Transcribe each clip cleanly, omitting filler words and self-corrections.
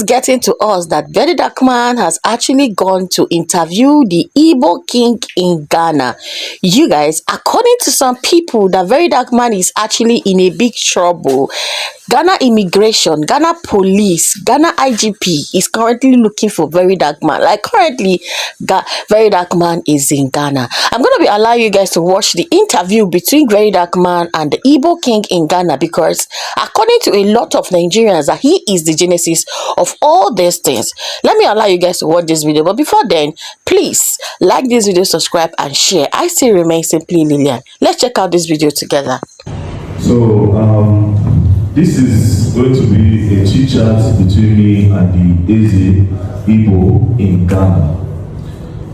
news getting to us that Verydarkman has actually gone to interview the Igbo king in Ghana. You guys, according to some people, that Verydarkman is actually in a big trouble. Ghana immigration, Ghana police, Ghana IGP is currently looking for Verydarkman. Like currently, Verydarkman is in Ghana. I'm going to be allowing you guys to watch the interview between Verydarkman and the Igbo king in Ghana, because according to a lot of Nigerians, that he is the genesis of all these things. Let me allow you guys to watch this video, but before then, please like this video, subscribe and share. I still remain simply Lilian. Let's check out this video together. So this is going to be a chit chat between me and the Eze Igbo in Ghana.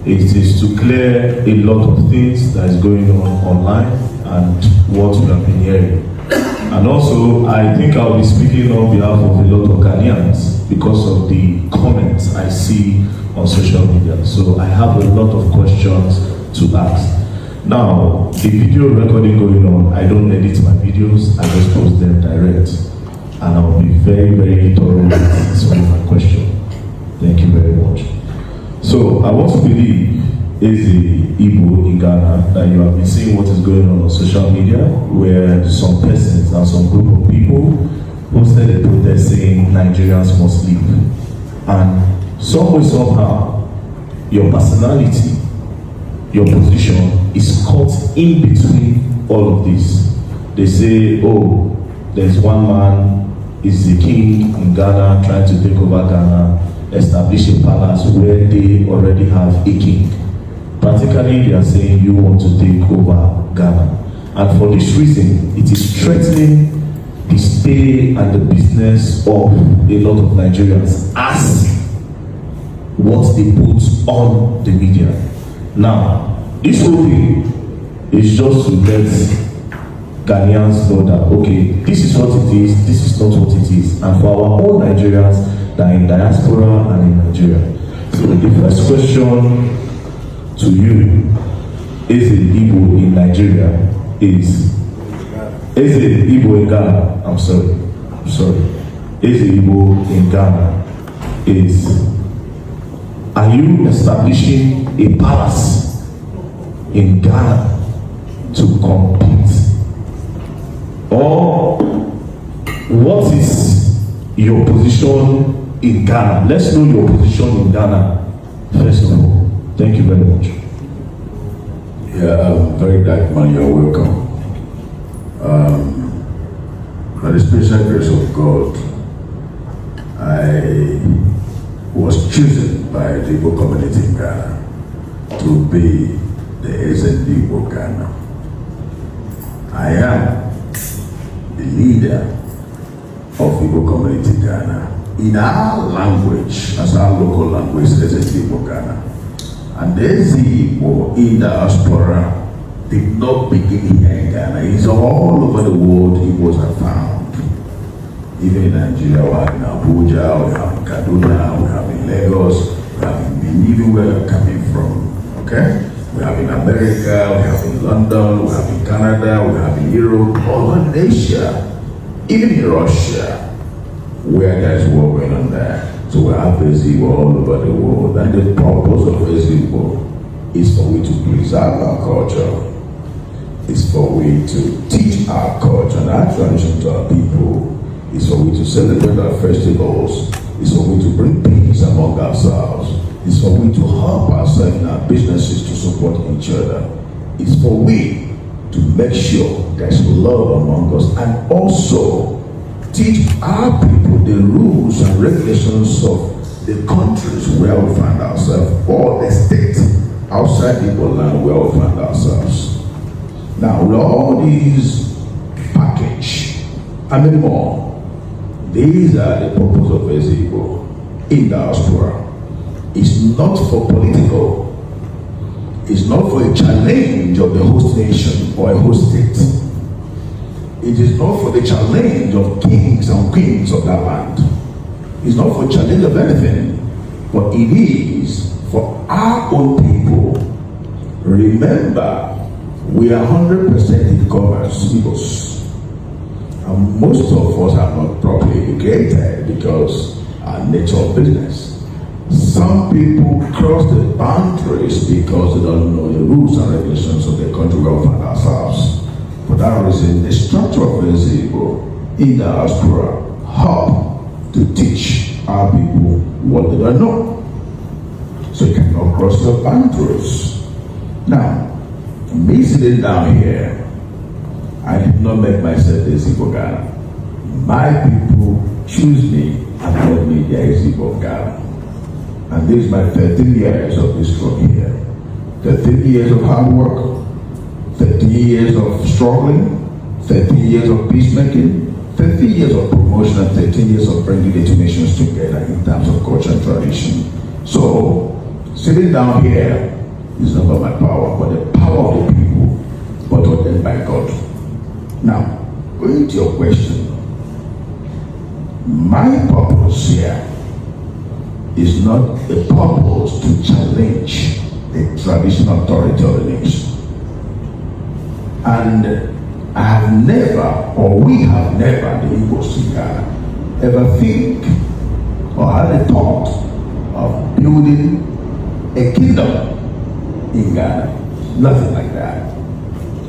It is to clear a lot of things that is going on online and what we have been hearing. And also, I think I'll be speaking on behalf of a lot of Ghanaians because of the comments I see on social media. So I have a lot of questions to ask. Now, the video recording going on, I don't edit my videos, I just post them direct. And I'll be very, very thorough with answering my question. Thank you very much. So, I want to believe, as a Igbo in Ghana, that you have been seeing what is going on social media, where some persons and some group of people posted a protest saying Nigerians must leave. And somehow, your personality, your position is caught in between all of this. They say, oh, there's one man, is the king in Ghana, trying to take over Ghana, establish a palace where they already have a king. Practically, they are saying you want to take over Ghana. And for this reason, it is threatening the stay and the business of a lot of Nigerians as what they put on the media. Now, this whole thing is just to let Ghanaians know that, okay, this is what it is, this is not what it is. And for our own Nigerians that are in diaspora and in Nigeria. So the first question to you, is it Igbo in Nigeria, is it Igbo in Ghana, I'm sorry, is it Igbo in Ghana, is, are you establishing a palace in Ghana to compete? Or what is your position in Ghana? Let's know your position in Ghana first of all. Thank you very much. Yeah, Verydarkman, you're welcome. By the special grace of God, I was chosen by the Igbo community in Ghana to be the SND Igbo Ghana. I am the leader of Igbo community in Ghana in our language, as our local language, SND Igbo Ghana. And there's the Igbo in diaspora did not begin here in Ghana. It's all over the world Igbos are found. Even in Nigeria, we have in Abuja, we have in Kaduna, we have in Lagos, we have in Benin, even where you're coming from, okay? We have in America, we have in London, we have in Canada, we have in Europe, all in Asia, even in Russia, where there's war going on there. So we have Igbo all over the world, and the purpose of Igbo is for we to preserve our culture, is for we to teach our culture and our tradition to our people, is for we to celebrate our festivals, is for we to bring peace among ourselves, is for we to help ourselves in our businesses to support each other, is for we to make sure there's love among us, and also teach our people the rules and regulations of the countries where we find ourselves, or the state outside the land where we find ourselves. Now, with all these package and many more, these are the purpose of Igbo in diaspora. It's not for political, it's not for a challenge of the host nation or a host state. It is not for the challenge of kings and queens of that land. It's not for challenge of anything, but it is for our own people. Remember, we are 100% Igbos. And most of us are not properly educated because and nature of business. Some people cross the boundaries because they don't know the rules and regulations of the country where we find ourselves. For that reason, the structure of Igbo in the diaspora help to teach our people what they don't know. So you cannot cross your boundaries. Now, me sitting down here, I did not make myself the Igbo Ghana. My people choose me and made me the Igbo of Ghana. And this is my 13 years of this room here. 13 years of hard work, 13 years of struggling, 13 years of peacemaking, 13 years of promotion, and 13 years of bringing the two nations together in terms of culture and tradition. So, sitting down here is not by my power, but the power of the people, but ordained by God. Now, going to your question, my purpose here is not a purpose to challenge the traditional authority of the nation. And I have never, or we have never, the Igbos in Ghana, ever think or had a thought of building a kingdom in Ghana. Nothing like that.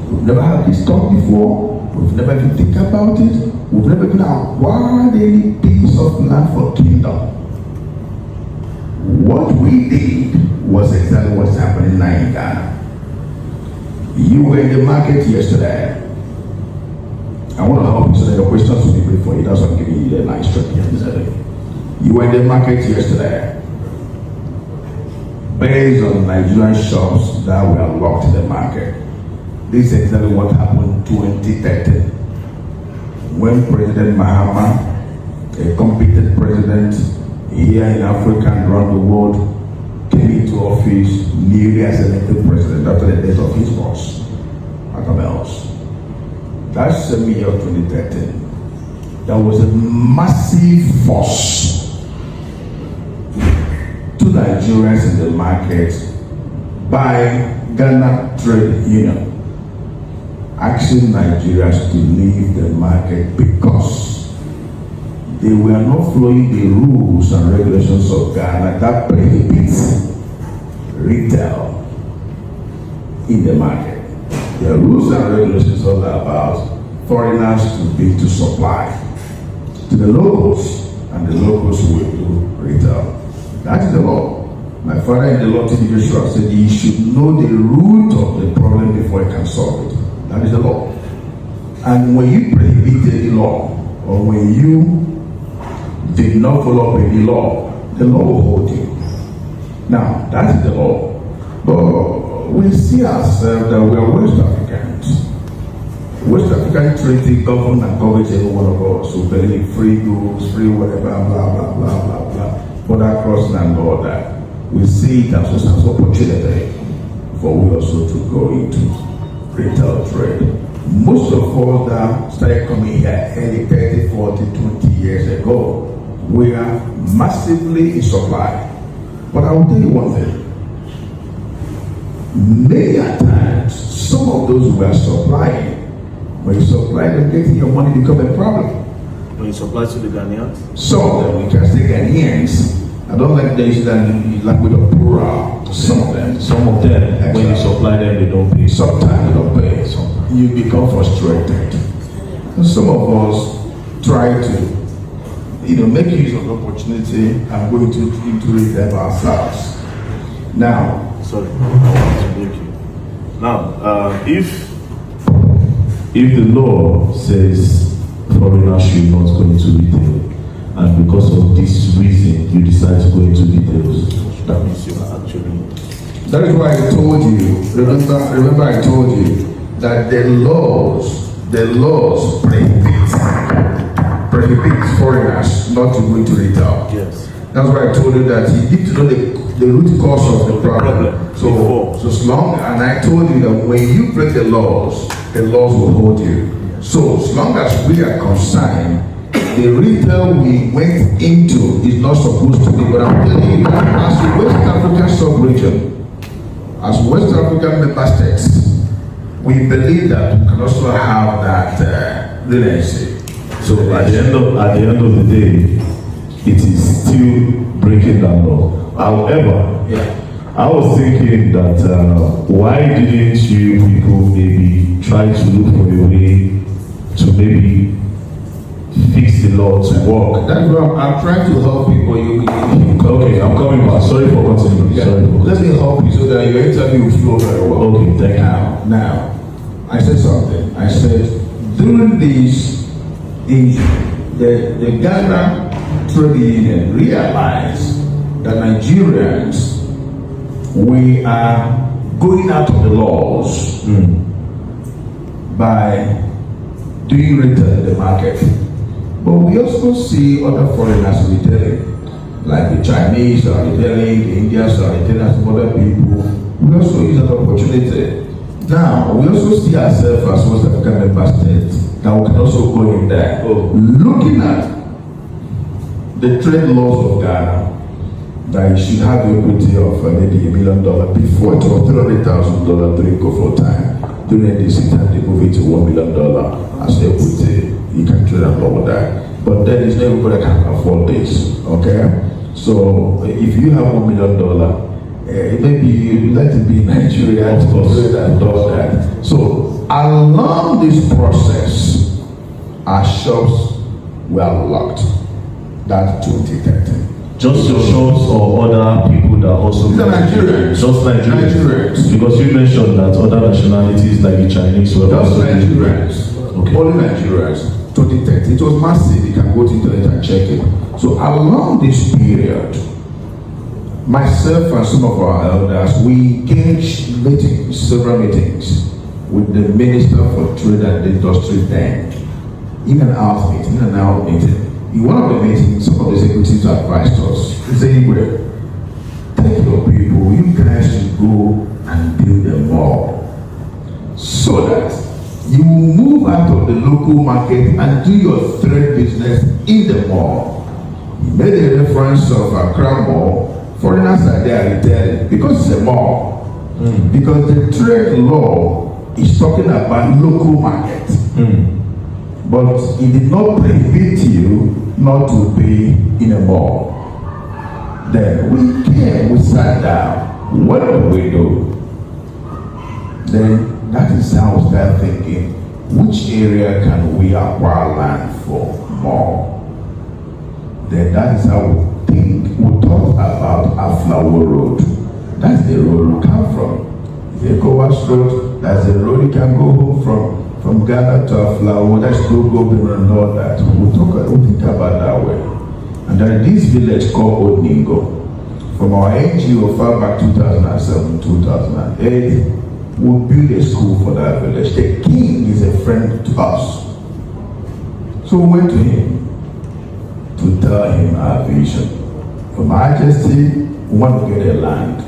We've never had this thought before. We've never even think about it. We've never even acquired any piece of land for kingdom. What we did was exactly what's happening now in Ghana. You were in the market yesterday. I want to help you so that your questions will be brief for you. That's why I'm giving you the nice trick yesterday. You were in the market yesterday. Based on Nigerian shops that were locked in the market. This is exactly what happened in 2013. When President Mahama, a competent president here in Africa and around the world, came into office newly as elected president after the death of his boss, Akamels. That same year of 2013, there was a massive force to Nigerians in the market by Ghana Trade Union, asking Nigerians to leave the market because they were not following the rules and regulations of Ghana that prohibits retail in the market. The rules and regulations are about foreigners to supply to the locals, and the locals will do retail. That is the law. My father in the law, T.D. Joshua, said he should know the root of the problem before he can solve it. That is the law. And when you prohibit the law, or when you did not follow up any law, the law will hold you. Now, that is the law. But we see ourselves that we are West Africans. West African treaty govern and governs every one of us. So believe free goods, free whatever, blah, blah, blah, blah, blah. Border crossing and all that. We see it as an opportunity for we also to go into retail trade. Most of us that started coming here early 30, 40, 20 years ago, we are massively in supply. But I will tell you one thing. Many times, some of those who are supplying, when you supply them, getting your money become a problem. When you supply to the Ghanaians? Some of them, we can say Ghanaians. I don't like the issue that language of plural. Some of them. When you supply them, they don't pay. Sometimes they don't pay. You become frustrated. And some of us try to, make use of the opportunity and go into it ourselves. Now, sorry, I want to break you. Now, if the law says foreigners should not go into retail, and because of this reason you decide to go into retails, that means you are actually. That is why I told you. Remember, I told you that the laws prohibit foreigners not to go into retail. Yes. That's why I told you that you need to know the root cause of the problem. So as long, and I told you that when you break the laws will hold you. So as long as we are concerned, the retail we went into is not supposed to be. But I'm telling you, as a West African sub-region, as West African member states, we believe that we can also have that leniency. So at the end of the day, it is still breaking that law. However, I was thinking that why didn't you people maybe try to look for a way to maybe fix the law to work? That's why I'm trying to help people. Okay, I'm coming back. Sorry for continuing. Yeah. Sorry for Let me help you so that your interview will flow very well. Okay, thank you. Now, I said something. I said during this age, the Ghana Trade Union realized that Nigerians, we are going out of the laws by doing retail in the market. But we also see other foreigners retailing, like the Chinese are retailing, the Indians are retailing, some other people. We also use that opportunity. Now, we also see ourselves as West African member states that we can also go in there. Looking at the trade laws of Ghana, that you should have the equity of maybe $1 million. Before it was $300,000 during COVID time. During this time, they moved it to $1 million as equity. You can trade and all of that. But then it's not everybody can afford this. Okay? So if you have $1 million, maybe you like to be in Nigeria to trade and all that. So along this process, our shops were locked. That's 2013. Just your shops or other people that also... These are Nigerians. Just Nigerians. Because you mentioned that other nationalities like the Chinese were... Just Nigerians. Okay. Only Nigerians. 2013. It was massive. You can go to the internet and check it. So along this period, myself and some of our elders, we engaged meetings, several meetings with the Minister for Trade and Industry then. In and out meeting. In one of the meetings, some of the executives advised us, they say, well, take your people, you guys should go and build a mall so that you will move out of the local market and do your trade business in the mall. He made a reference of Accra Mall. Foreigners are there retailing because it's a mall. Because the trade law is talking about local market. But it did not prohibit you not to be in a mall. Then we sat down. What do we do? Then that is how I started thinking, which area can we acquire land for more? Then that is how we thought about Aflawo Road. That's the road we come from. The Ecowas Road, that's the road you can go home from Ghana to Aflawo. That's no go and all that. We'll think about that way. And there is this village called Odningo. From our NGO far back 2007, 2008, we built a school for that village. The king is a friend to us. So we went to him to tell him our vision. Your Majesty, we want to get a land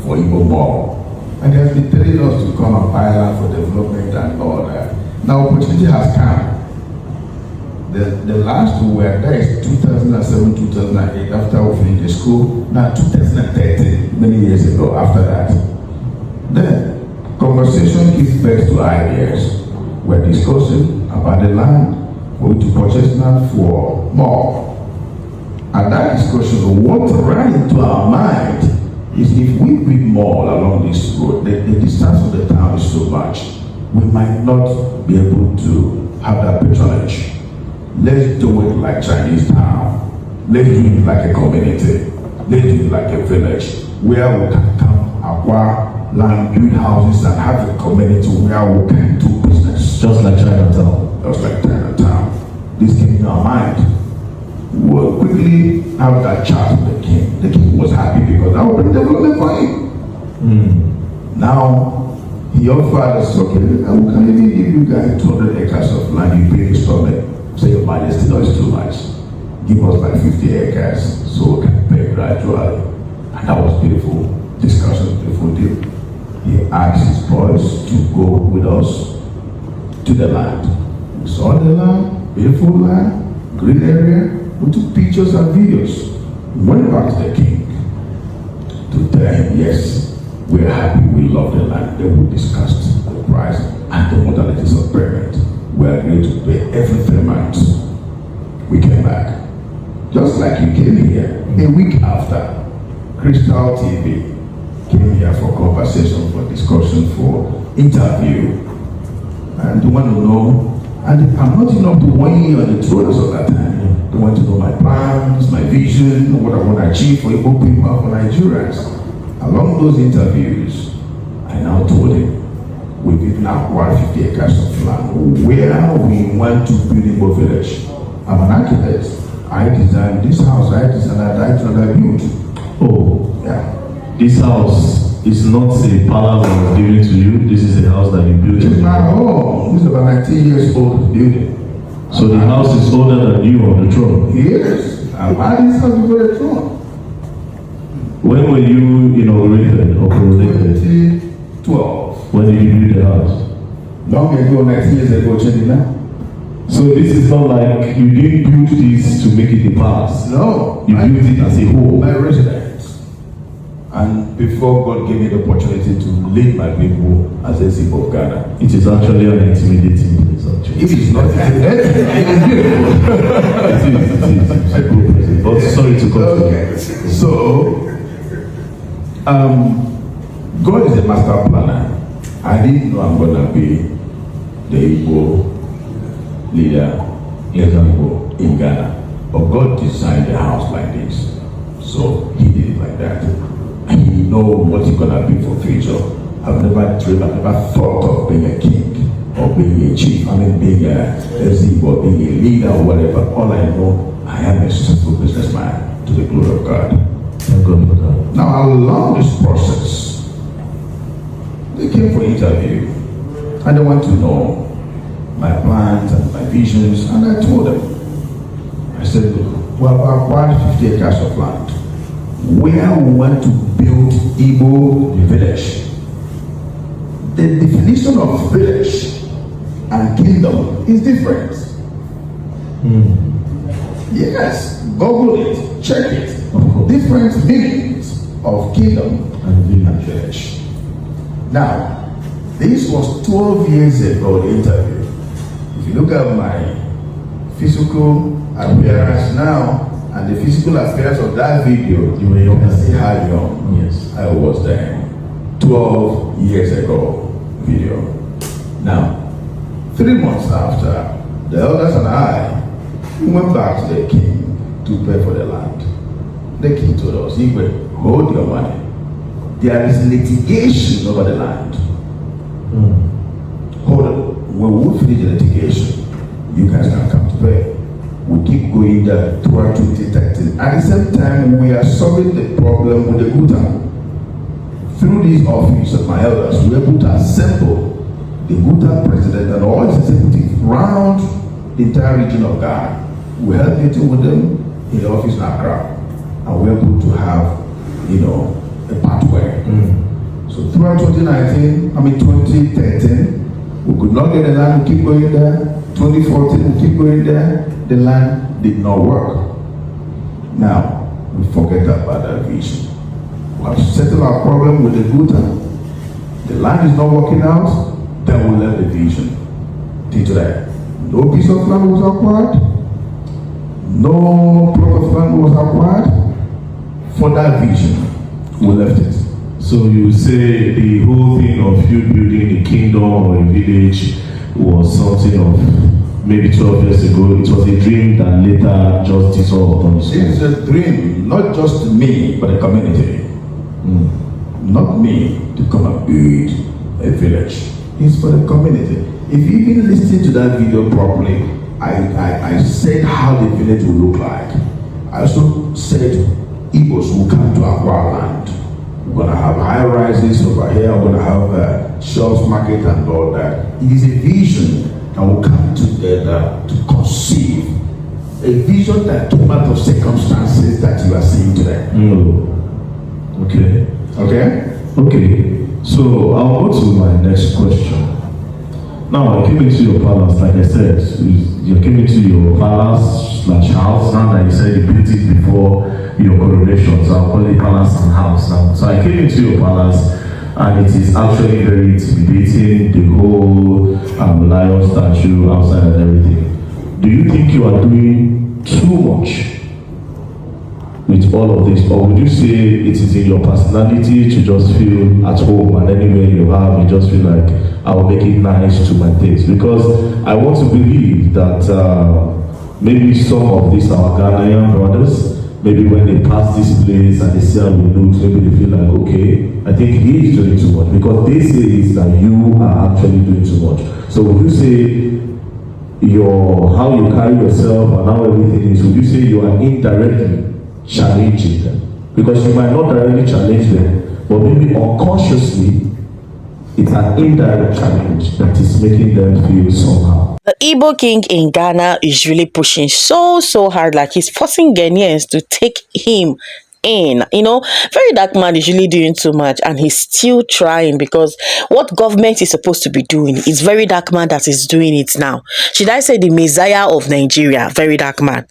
for Igbo Mall. And he has been telling us to come and buy land for development and all that. Now opportunity has come. The last we were there is 2007, 2008, after we finished the school. Now 2013, many years ago after that. Then conversation gives birth to ideas. We're discussing about the land. We to purchase land for more. And that discussion, what ran into our mind is if we build more along this road, the distance of the town is so much, we might not be able to have that patronage. Let's do it like Chinese town. Let's do it like a community. Let's do it like a village where we can come, acquire land, build houses, and have a community where we can do business. Just like Chinatown. Just like Chinatown. This came in our mind. We'll quickly have that chat with the king. The king was happy because that would bring development for him. Now, he offered us, okay, we can even give you guys 200 acres of land, you pay installment. Say, Your Majesty, no, it's too much. Give us like 50 acres so we can pay gradually. And that was beautiful discussion, beautiful deal. He asked his boys to go with us to the land. We saw the land, beautiful land, green area. We took pictures and videos. We went back to the king to tell him, yes, we're happy, we love the land. Then we discussed the price and the modalities of payment. We agreed to pay every 3 months. We came back. just like you came here a week after. Crystal TV came here for conversation, for discussion, for interview, and they want to know. And I'm not enough to 1 year on the throne of that time. They want to know my plans, my vision, what I want to achieve for Igbo people, for Nigerians. Along those interviews, I now told him, we've even acquired 50 acres of land where we want to build Igbo village. I'm an architect. I designed this house, I designed that, I built. Oh, Yeah. this house is not a palace that was given to you. This is a house that you built. It's my home. This is about 19 years old building. So the house is older than you on the throne. Yes. I bought this house before the throne. When were you inaugurated or coronated? 2012. When did you build the house? Long ago, 19 years ago, changing now. So this is not like you didn't build this to make it a palace. No. You built it as a whole. My residence. And before God gave me the opportunity to lead my people as a Igbo of Ghana. It is actually an intimidating place, actually. It is not. It is beautiful. It's a good place. But sorry to cut you. Okay. So, God is a master planner. I didn't know I'm gonna be the Igbo leader in Ghana. But God designed the house like this. So he did it like that. And he knows what he's gonna be for future. I've never dreamed, I've never thought of being a king or being a chief. I mean being a Igbo, being a leader or whatever. All I know, I am a successful businessman to the glory of God. Thank God for that. Now along this process, they came for interview and they want to know my plans and my visions, and I told them, I said, we have acquired 50 acres of land where we want to build Igbo village. The definition of village and kingdom is different. Yes, Google it, check it. Different meanings of kingdom and village. Now, this was 12 years ago, the interview. If you look at my physical appearance now and the physical appearance of that video, You were young. can see how young Yes. I was then. 12 years ago video. Now, 3 months after, the elders and I went back to the king to pay for the land. The king told us, Igwe, hold your money. There is litigation over the land. Hold on. When we finish the litigation, you guys can come to pay. We keep going there throughout 2013. At the same time, we are solving the problem with the Guta. Through this office of my elders, we are able to assemble the Guta president and all his executives around the entire region of Ghana. We held meeting with them in the office in Accra, and we were able to have, a pathway. So throughout 2013, we could not get the land, we keep going there. 2014, we keep going there. The land did not work. Now, we forget about that vision. We have settled our problem with the Guta. The land is not working out, then we left the vision. Till today, no piece of land was acquired, no plot of land was acquired. For that vision, we left it. So you say the whole thing of you building a kingdom or a village was something of maybe 12 years ago. It was a dream that later just dissolved on its own. It's a dream, not just me, but the community. Not me to come and build a village. It's for the community. If you even listen to that video properly, I said how the village will look like. I also said Igbos will come to acquire land. We're going to have high rises over here. We're going to have shops, market, and all that. It is a vision that will come together to conceive a vision that came out of circumstances that you are seeing today. Okay. Okay. So I'll go to my next question. Now, I came into your palace, like I said, you came into your palace/house. Now that you said you built it before your coronation, so I'll call it palace and house now. So I came into your palace, and it is actually very intimidating, the whole lion statue outside and everything. Do you think you are doing too much with all of this? Or would you say it is in your personality to just feel at home, and anywhere you have, you just feel like, I'll make it nice to my taste? Because I want to believe that maybe some of these our Ghanaian brothers, maybe when they pass this place and they see how we look, maybe they feel like, okay, I think he is doing too much. Because they say is that you are actually doing too much. So would you say how you carry yourself and how everything is, would you say you are indirectly challenging them? Because you might not directly challenge them, but maybe unconsciously it's an indirect challenge that is making them feel somehow. The Igbo king in Ghana is really pushing so hard, like he's forcing Ghanaians to take him in. Verydarkman is really doing too much, and he's still trying, because what government is supposed to be doing is Verydarkman that is doing it now. Should I say the messiah of Nigeria, Verydarkman?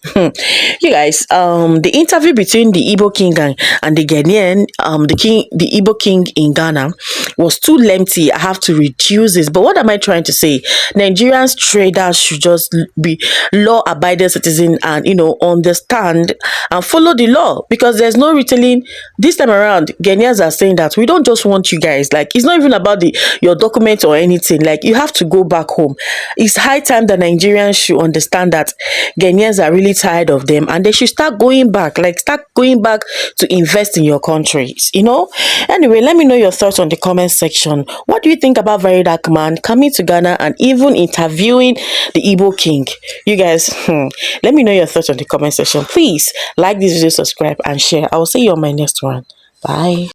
You guys, the interview between the Igbo king and the Ghanaian, the Igbo king in Ghana was too lengthy. I have to reduce this. But what am I trying to say? Nigerians traders should just be law-abiding citizens and understand and follow the law, because there's no retailing. This time around, Ghanaians are saying that we don't just want you guys. Like, it's not even about your document or anything. Like, you have to go back home. It's high time that Nigerians should understand that Ghanaians are really tired of them, and they should start going back. Like, start going back to invest in your countries. Anyway, let me know your thoughts on the comment section. What do you think about Verydarkman coming to Ghana and even interviewing the Igbo king? You guys, let me know your thoughts on the comment section. Please like this video, subscribe, and share. I will see you on my next one. Bye.